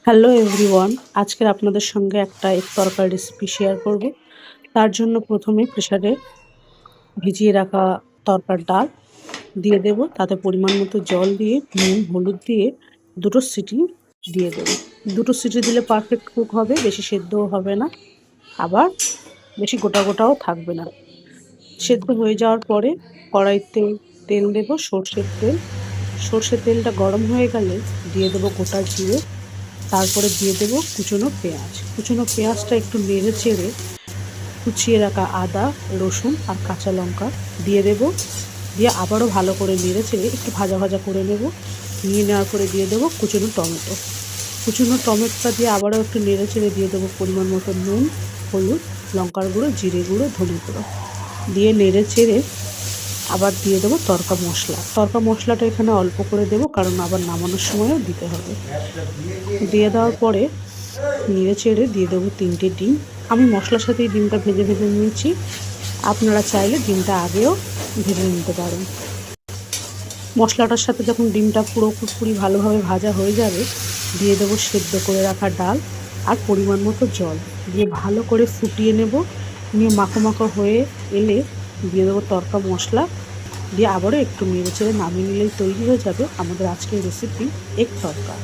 Hello everyone, আজকের আপনাদের সঙ্গে একটা এগ তরকারি রেসিপি শেয়ার করব। তার জন্য প্রথমে প্রেসারে ভিজিয়ে রাখা তরকার ডাল দিয়ে দেব, তাতে পরিমাণ মতো জল দিয়ে নুন হলুদ দিয়ে দুটো সিটি দিয়ে দেব। দুটো সিটি দিলে পারফেক্ট কুক হবে, বেশি সেদ্ধও হবে না, আবার বেশি গোটা গোটাও থাকবে না। সেদ্ধ হয়ে যাওয়ার পরে কড়াইতে তেল দেব, সর্ষের তেল। সর্ষের তেলটা গরম হয়ে গেলে দিয়ে দেব গোটা জিরে, তারপরে দিয়ে দেব কুচনো পেঁয়াজ। কুচনো পেঁয়াজটা একটু নেড়ে চেড়ে কুচিয়ে রাখা আদা রসুন আর কাঁচা লঙ্কা দিয়ে দেব, দিয়ে আবারও ভালো করে নেড়ে চেড়ে একটু ভাজা ভাজা করে নেব। নিয়ে নেওয়ার পরে দিয়ে দেবো কুচনো টমেটো। কুচনো টমেটোটা দিয়ে আবারও একটু নেড়ে চেড়ে দিয়ে দেবো পরিমাণ মতো নুন হলুদ লঙ্কার গুঁড়ো জিরে গুঁড়ো ধনে গুঁড়ো দিয়ে নেড়ে চেড়ে আবার দিয়ে দেবো তড়কা মশলা। তড়কা মশলাটা এখানে অল্প করে দেবো, কারণ আবার নামানোর সময়ও দিতে হবে। দিয়ে দেওয়ার পরে নেড়ে চেড়ে দিয়ে দেবো 3টে ডিম। আমি মশলার সাথেই ডিমটা ভেজে ভেজে নিয়েছি, আপনারা চাইলে ডিমটা আগেও ভেজে নিতে পারেন। মশলাটার সাথে যখন ডিমটা পুরোপুরি ভালোভাবে ভাজা হয়ে যাবে, দিয়ে দেবো সেদ্ধ করে রাখা ডাল আর পরিমাণ মতো জল দিয়ে ভালো করে ফুটিয়ে নেব। নিয়ে মাখো মাখো হয়ে এলে দিয়ে দেবো তড়কা মশলা, দিয়ে আবারও একটু নেড়ে চেড়ে নামিয়ে নিলেই তৈরি হয়ে যাবে আমাদের আজকের রেসিপি এগ তড়কা।